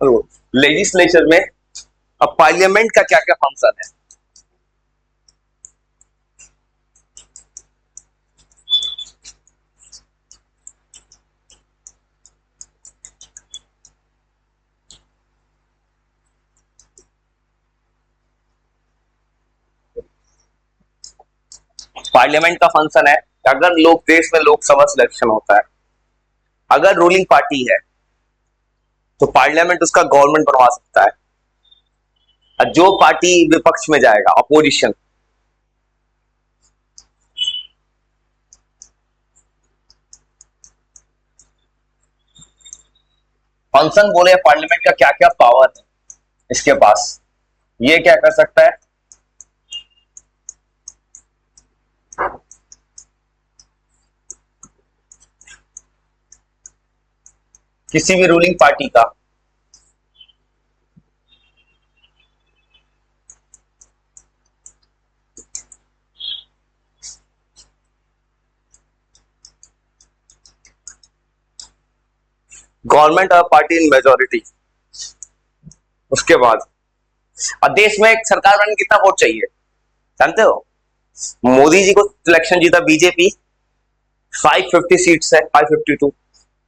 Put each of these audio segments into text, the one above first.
Legislature में अब parliament का क्या क्या फंक्शन है। पार्लियामेंट का फंक्शन है कि अगर लोग देश में लोकसभा सिलेक्शन होता है, अगर रूलिंग पार्टी है तो पार्लियामेंट उसका गवर्नमेंट बनवा सकता है, और जो पार्टी विपक्ष में जाएगा, अपोजिशन, फंक्शन बोले पार्लियामेंट का क्या क्या पावर है इसके पास, ये क्या कर सकता है। किसी भी रूलिंग पार्टी का गवर्नमेंट और पार्टी इन मेजोरिटी, उसके बाद और देश में एक सरकार बनने कितना वोट चाहिए जानते हो। मोदी जी को इलेक्शन जीता बीजेपी, 550 सीट्स है, 552,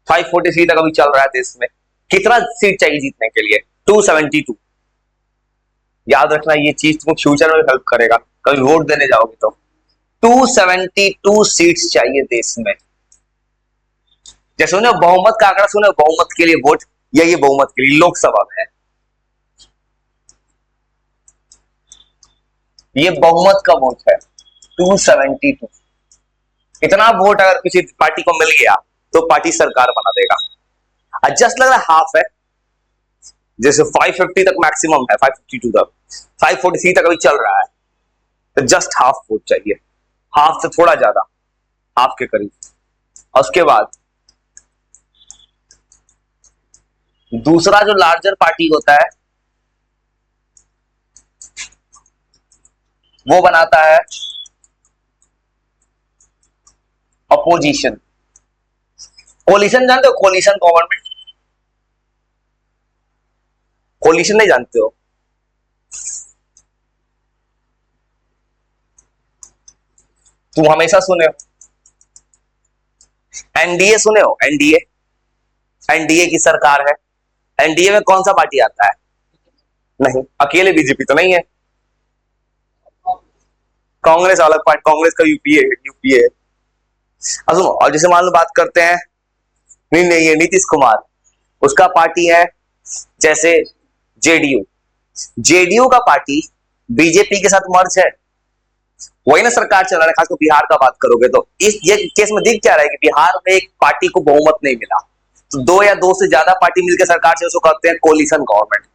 540 सीट तक अभी चल रहा है देश में। कितना सीट चाहिए जीतने के लिए? 272। याद रखना ये चीज तुमको फ्यूचर में हेल्प करेगा, कभी वोट देने जाओगे तो। 272 सीट्स चाहिए देश में। जैसे सुने बहुमत का आंकड़ा, सुने बहुमत के लिए वोट, यही बहुमत के लिए लोकसभा में है। ये बहुमत का वोट है 272। इतना वोट अगर किसी पार्टी को मिल गया तो पार्टी सरकार बना देगा। जस्ट लग रहा है हाफ है, जैसे 550 तक मैक्सिमम है, 552 तक, 543 तक अभी चल रहा है, तो जस्ट हाफ वोट चाहिए, हाफ से थोड़ा ज्यादा, हाफ के करीब। और उसके बाद दूसरा जो लार्जर पार्टी होता है वो बनाता है अपोजिशन। कोलिशन जानते हो? कोलिशन गवर्नमेंट, कोलिशन नहीं जानते हो? तुम हमेशा सुने हो एनडीए, सुने हो एनडीए? एनडीए की सरकार है। एनडीए में कौन सा पार्टी आता है? नहीं, अकेले बीजेपी तो नहीं है, कांग्रेस अलग पार्टी, कांग्रेस का यूपीए, यूपीए। अब सुनो, और जैसे मान लो बात करते हैं, नहीं नहीं ये नीतीश कुमार, उसका पार्टी है जैसे जेडीयू, जेडीयू का पार्टी बीजेपी के साथ मर्ज है, वही ना सरकार चला रहा है। खासकर बिहार का बात करोगे तो इस ये केस में दिख क्या रहा है कि बिहार में एक पार्टी को बहुमत नहीं मिला, तो दो या दो से ज्यादा पार्टी मिलकर सरकार से उसको कहते हैं कोलिशन गवर्नमेंट।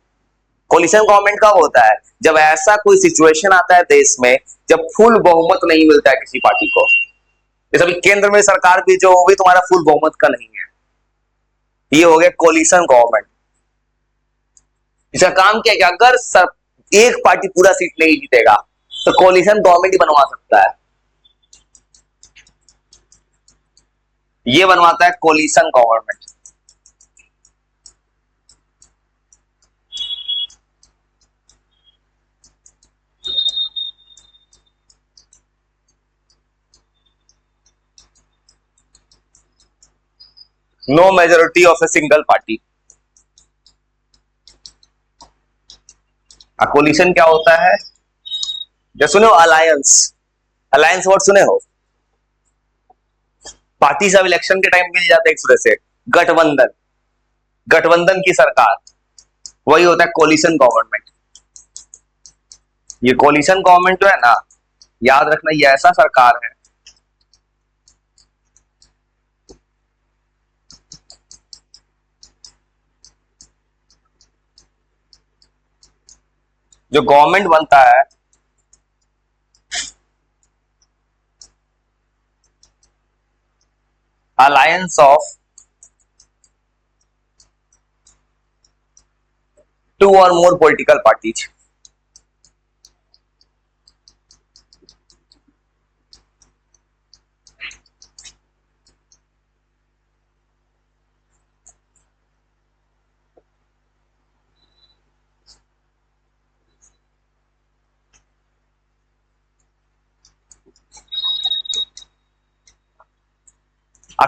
कोलिशन गवर्नमेंट कब होता है? जब ऐसा कोई सिचुएशन आता है देश में जब फुल बहुमत नहीं मिलता है किसी पार्टी को। जैसे अभी केंद्र में सरकार भी जो होगी तुम्हारा फुल बहुमत का नहीं है, ये हो गया कोलिशन गवर्नमेंट। इसका काम क्या है कि अगर एक पार्टी पूरा सीट नहीं जीतेगा तो कोलिशन गवर्नमेंट ही बनवा सकता है, ये बनवाता है coalition government. No majority of a single party. Coalition क्या होता है? जो सुने हो अलायंस, अलायंस वर्ड सुने हो? पार्टी सब इलेक्शन के टाइम मिल जाते हैं एक दूसरे से, गठबंधन, गठबंधन की सरकार, वही होता है कोलिशन गवर्नमेंट। ये कोलिशन गवर्नमेंट जो है ना, याद रखना ये ऐसा सरकार है जो गवर्नमेंट बनता है अलायंस ऑफ टू और मोर पॉलिटिकल पार्टीज।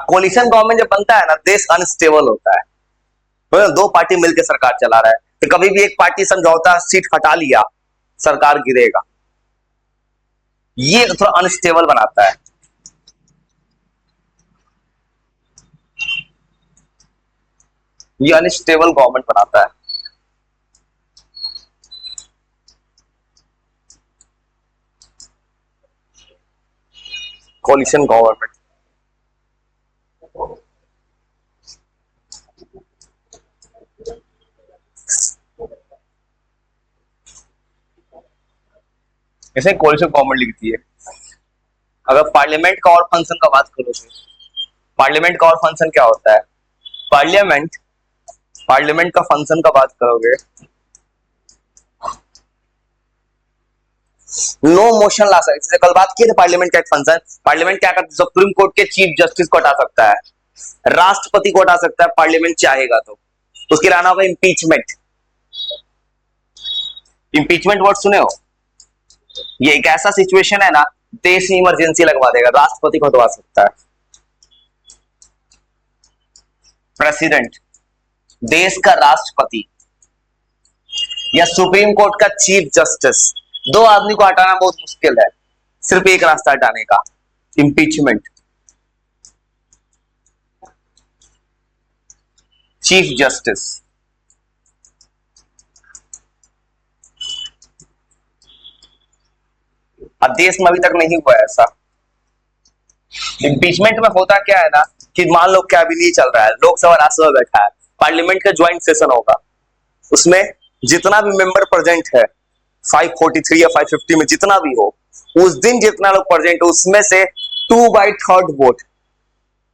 कोलिशन गवर्नमेंट जब बनता है ना, देश अनस्टेबल होता है। तो दो पार्टी मिलकर सरकार चला रहा है, तो कभी भी एक पार्टी समझौता सीट हटा लिया, सरकार गिरेगा। ये थोड़ा अनस्टेबल बनाता है। ये अनस्टेबल गवर्नमेंट बनाता है। Coalition government. ऐसे कोलिशन गवर्नमेंट लिखती है। अगर पार्लियामेंट का और फंक्शन का बात करो तो पार्लियामेंट का और फंक्शन क्या होता है? पार्लियामेंट पार्लियामेंट का फंक्शन का बात करोगे, नो मोशन ला सकते। जैसे कल बात की थी पार्लियामेंट का एक फंक्शन, पार्लियामेंट क्या करता है? सुप्रीम कोर्ट के चीफ जस्टिस को हटा सकता है, राष्ट्रपति को हटा सकता है, पार्लियामेंट चाहेगा तो। उसके लाना होगा इम्पीचमेंट। इम्पीचमेंट वर्ड सुने हो? ये एक ऐसा सिचुएशन है ना, देश में इमरजेंसी लगवा देगा, राष्ट्रपति को हटवा सकता है। प्रेसिडेंट, देश का राष्ट्रपति, या सुप्रीम कोर्ट का चीफ जस्टिस, दो आदमी को हटाना बहुत मुश्किल है, सिर्फ एक रास्ता हटाने का, इम्पीचमेंट। Chief justice. अब देश में अभी तक नहीं हुआ ऐसा। इम्पीचमेंट में होता क्या है ना, कि मान लो क्या अभी नहीं चल रहा है, लोकसभा राज्यसभा बैठा है, पार्लियामेंट का ज्वाइंट सेशन होगा, उसमें जितना भी मेंबर प्रेजेंट है 543 या 550 में जितना भी हो, उस दिन जितना लोग प्रेजेंट हो उसमें से 2/3 वोट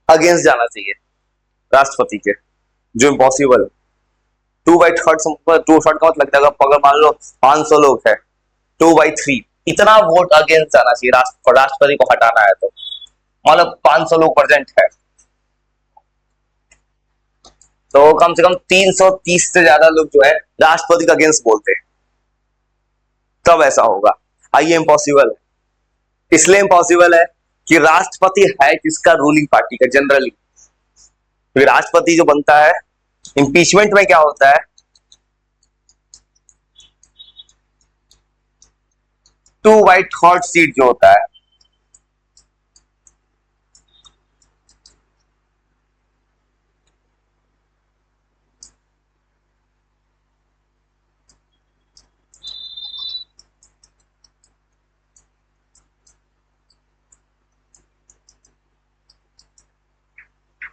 अगेंस्ट जाना चाहिए राष्ट्रपति के, जो इम्पॉसिबल। 2/3 का मतलब लगता है, अगर मान लो 500 लोग है, 2/3 इतना वोट अगेंस्ट जाना चाहिए राष्ट्रपति को हटाना है तो। मतलब 500 लोग प्रेजेंट है तो कम से कम 330 से ज्यादा लोग जो है राष्ट्रपति का अगेंस्ट बोलते हैं, तब ऐसा होगा। आइए इम्पॉसिबल है, इसलिए इम्पॉसिबल है कि राष्ट्रपति है किसका? रूलिंग पार्टी का जनरली। तो राष्ट्रपति जो बनता है, इम्पीचमेंट में क्या होता है, 2/3 सीट जो होता है,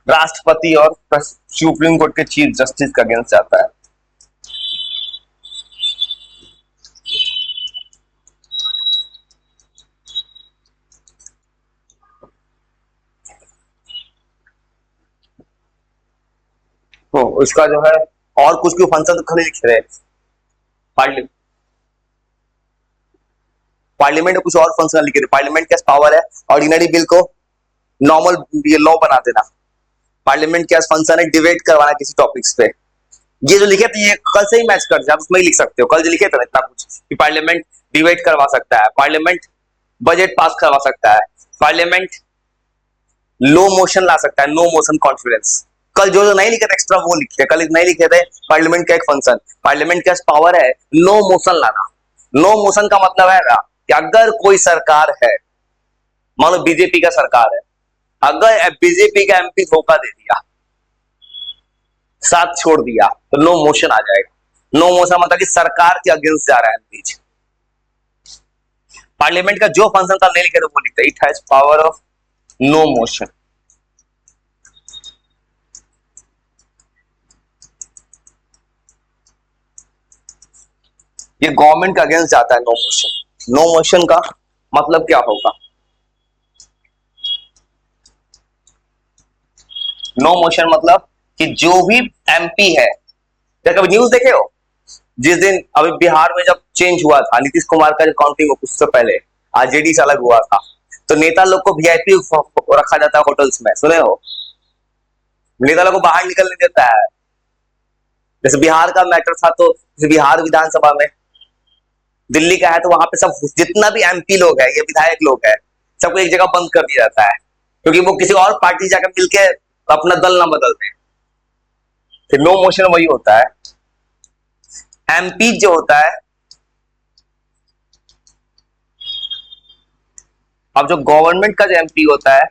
राष्ट्रपति और सुप्रीम कोर्ट के चीफ जस्टिस का अगेंस्ट जाता है। तो उसका जो है और कुछ क्यों फंक्शन तो खाली लिख रहे, पार्लियामेंट में कुछ और फंक्शन लिखे थे। पार्लियामेंट के पावर है ऑर्डिनरी बिल को नॉर्मल लॉ बना देना, पार्लियामेंट के फंक्शन है डिबेट करवाना किसी टॉपिक्स पे। ये जो लिखे थे ये कल से ही मैच कर जाए, आप उसमें ही लिख सकते हो, कल जो लिखे थे इतना कुछ कि पार्लियामेंट डिबेट करवा सकता है, पार्लियामेंट बजट पास करवा सकता है, पार्लियामेंट लो मोशन ला सकता है, नो मोशन कॉन्फिडेंस। कल जो जो नहीं लिखे थे एक्स्ट्रा वो लिखे, कल नहीं लिखे थे पार्लियामेंट का एक फंक्शन, पार्लियामेंट के पावर है नो मोशन लाना। नो मोशन का मतलब है ना कि अगर कोई सरकार है, मान लो बीजेपी का सरकार है, अगर बीजेपी का एमपी धोखा दे दिया, साथ छोड़ दिया, तो नो मोशन आ जाएगा। नो मोशन मतलब कि सरकार के अगेंस्ट जा रहा है एमपी। पार्लियामेंट का जो फंक्शन कल नहीं लिखे थे वो लिखते, it has power of no motion. ये गवर्नमेंट के अगेंस्ट जाता है नो मोशन। नो मोशन का मतलब क्या होगा? नो मोशन मतलब कि जो भी एमपी है, कभी न्यूज देखे हो जिस दिन अभी बिहार में जब चेंज हुआ था, नीतीश कुमार का जो काउंटिंग उससे पहले आरजेडी से अलग हुआ था, तो नेता लोग को वीआईपी रखा जाता है होटल्स में, सुने हो? नेता लोग को बाहर निकलने देता है। जैसे बिहार का मैटर था तो बिहार विधानसभा में, दिल्ली का है तो वहां पे सब जितना भी एमपी लोग है या विधायक लोग है सबको एक जगह बंद कर दिया जाता है, क्योंकि वो किसी और पार्टी जाकर मिलके अपना दल ना बदल दें। फिर नो मोशन वही होता है। एमपी जो होता है, अब जो गवर्नमेंट का जो एमपी होता है,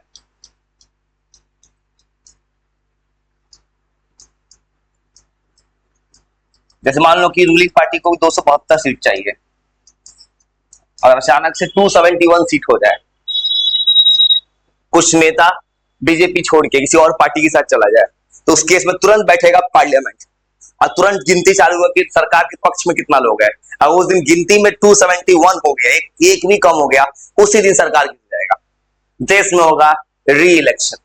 जैसे मान लो कि रूलिंग पार्टी को 272 सीट चाहिए, और अचानक से 271 सीट हो जाए, कुछ नेता बीजेपी छोड़ के किसी और पार्टी के साथ चला जाए, तो उस केस में तुरंत बैठेगा पार्लियामेंट और तुरंत गिनती चालू होगा कि सरकार के पक्ष में कितना लोग है। और उस दिन गिनती में 271 हो गया, एक भी कम हो गया, उसी दिन सरकार गिर जाएगा, देश में होगा री इलेक्शन,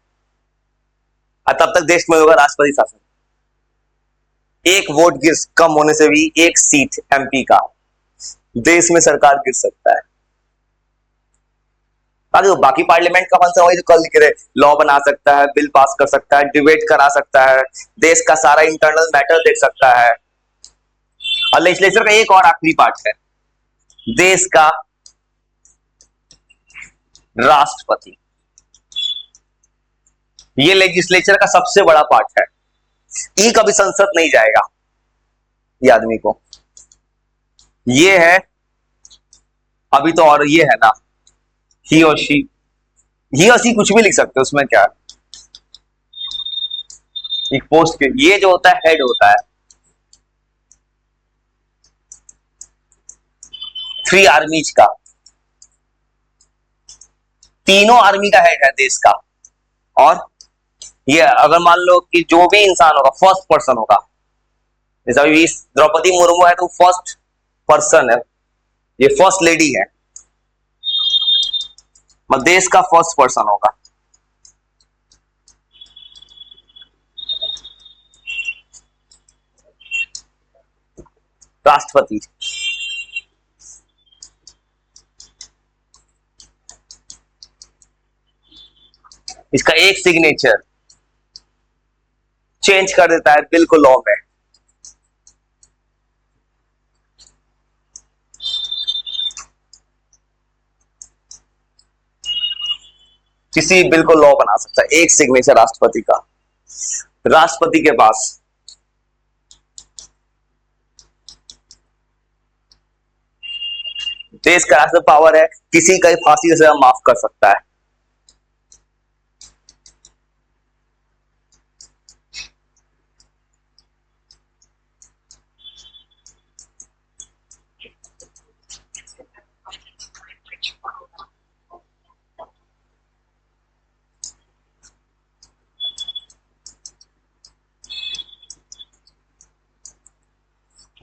और तब तक देश में होगा राष्ट्रपति शासन। एक वोट गिर कम होने से भी, एक सीट एमपी का, देश में सरकार गिर सकता है। जो बाकी पार्लियामेंट का फंक्शन वही जो कल लिख रहे, लॉ बना सकता है, बिल पास कर सकता है, डिबेट करा सकता है, देश का सारा इंटरनल मैटर देख सकता है। और लेजिस्लेचर का एक और आखिरी पार्ट है, देश का राष्ट्रपति। ये लेजिस्लेचर का सबसे बड़ा पार्ट है। ई कभी संसद नहीं जाएगा ये आदमी को, ये है अभी तो, और ये है ना ही और शी, ही और शी कुछ भी लिख सकते हो, उसमें क्या है। एक पोस्ट के ये जो होता है हेड होता है 3 आर्मीज का, तीनों आर्मी का हेड है देश का। और ये अगर मान लो कि जो भी इंसान होगा फर्स्ट पर्सन होगा, जैसे अभी द्रौपदी मुर्मू है तो फर्स्ट पर्सन है, ये फर्स्ट लेडी है, मतलब देश का फर्स्ट पर्सन होगा। राष्ट्रपति। इसका एक सिग्नेचर चेंज कर देता है बिल को लॉ में। किसी बिल को लॉ बना सकता है एक सिग्नेचर राष्ट्रपति का। राष्ट्रपति के पास देश का राष्ट्र पावर है, किसी का फांसी की सजा माफ कर सकता है।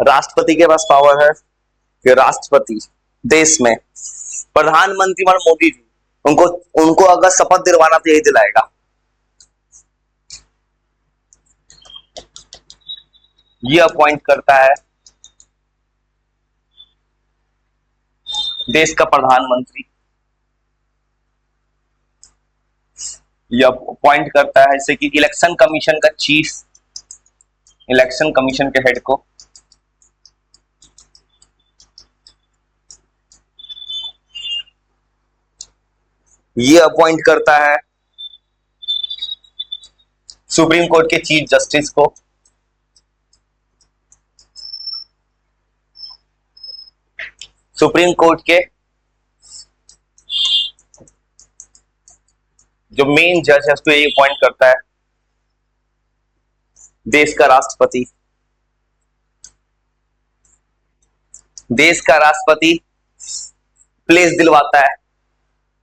राष्ट्रपति के पास पावर है कि राष्ट्रपति देश में प्रधानमंत्री मोदी जी, उनको उनको अगर शपथ दिलवाना तो यही दिलाएगा। ये अपॉइंट करता है देश का प्रधानमंत्री, ये अपॉइंट करता है जैसे कि इलेक्शन कमीशन का चीफ, इलेक्शन कमीशन के हेड को, ये अपॉइंट करता है सुप्रीम कोर्ट के चीफ जस्टिस को, सुप्रीम कोर्ट के जो मेन जज है उसको ये अपॉइंट करता है देश का राष्ट्रपति। देश का राष्ट्रपति प्लेस दिलवाता है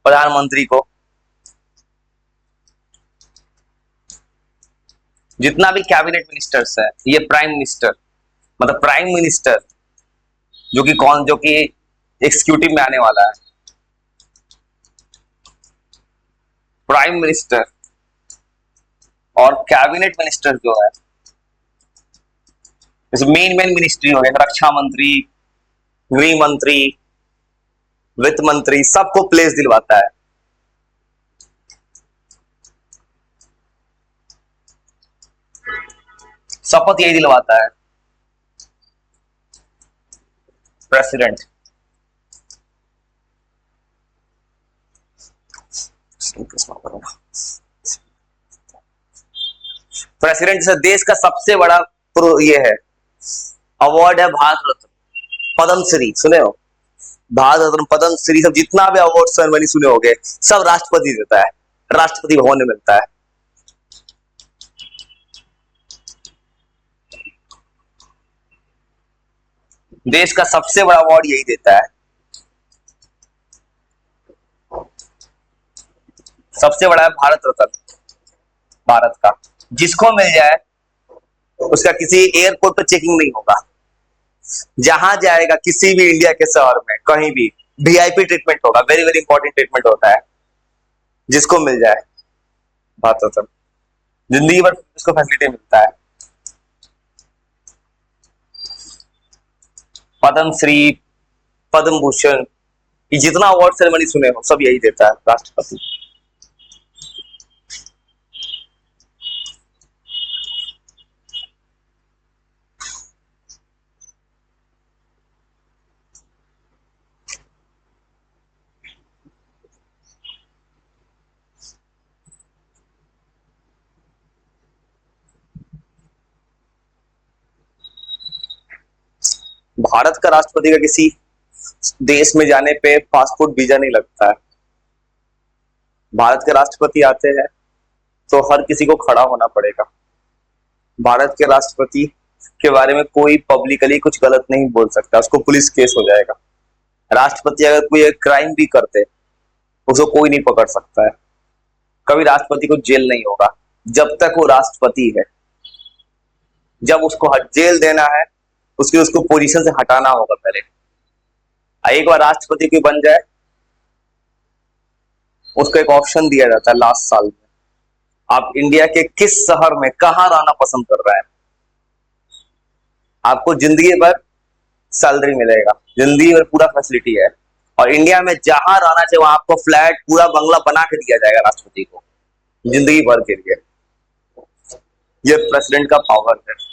प्रधानमंत्री को। जितना भी कैबिनेट मिनिस्टर्स है, ये प्राइम मिनिस्टर, मतलब प्राइम मिनिस्टर जो कि एग्जीक्यूटिव में आने वाला है, प्राइम मिनिस्टर और कैबिनेट मिनिस्टर जो है, जैसे मेन मिनिस्ट्री हो गया, रक्षा मंत्री, गृह मंत्री, वित्त मंत्री, सबको प्लेस दिलवाता है। शपथ यही दिलवाता है प्रेसिडेंट। प्रेसिडेंट से देश का सबसे बड़ा ये है अवार्ड है भारत रत्न, पद्म श्री सुने हो, भारत रत्न, पद्म श्री, सब जितना भी अवार्ड सेरेमनी सुने होगे सब राष्ट्रपति देता है, राष्ट्रपति भवन में मिलता है। देश का सबसे बड़ा अवार्ड यही देता है, सबसे बड़ा है भारत रत्न, भारत का। जिसको मिल जाए उसका किसी एयरपोर्ट पर चेकिंग नहीं होगा, जहां जाएगा किसी भी इंडिया के शहर में कहीं भी वीआईपी ट्रीटमेंट होगा, वेरी वेरी इंपॉर्टेंट ट्रीटमेंट होता है जिसको मिल जाए भारत रत्न, जिंदगी भर उसको फैसिलिटी मिलता है। पद्म श्री, पद्म भूषण, ये जितना अवार्ड सेरेमनी सुने हो सब यही देता है राष्ट्रपति। भारत का राष्ट्रपति का किसी देश में जाने पे पासपोर्ट वीजा नहीं लगता है। भारत के राष्ट्रपति आते हैं तो हर किसी को खड़ा होना पड़ेगा। भारत के राष्ट्रपति के बारे में कोई पब्लिकली कुछ गलत नहीं बोल सकता, उसको पुलिस केस हो जाएगा। राष्ट्रपति अगर कोई एक क्राइम भी करते उसको कोई नहीं पकड़ सकता है, कभी राष्ट्रपति को जेल नहीं होगा जब तक वो राष्ट्रपति है। जब उसको जेल देना है उसको पोजीशन से हटाना होगा पहले। एक बार राष्ट्रपति की बन जाए उसको एक ऑप्शन दिया जाता है लास्ट साल में, आप इंडिया के किस शहर में कहां रहना पसंद कर रहे हैं, आपको जिंदगी भर सैलरी मिलेगा, जिंदगी भर पूरा फैसिलिटी है, और इंडिया में जहां रहना चाहिए वहां आपको फ्लैट पूरा बंगला बना के दिया जाएगा राष्ट्रपति को जिंदगी भर के लिए। ये प्रेसिडेंट का पावर है।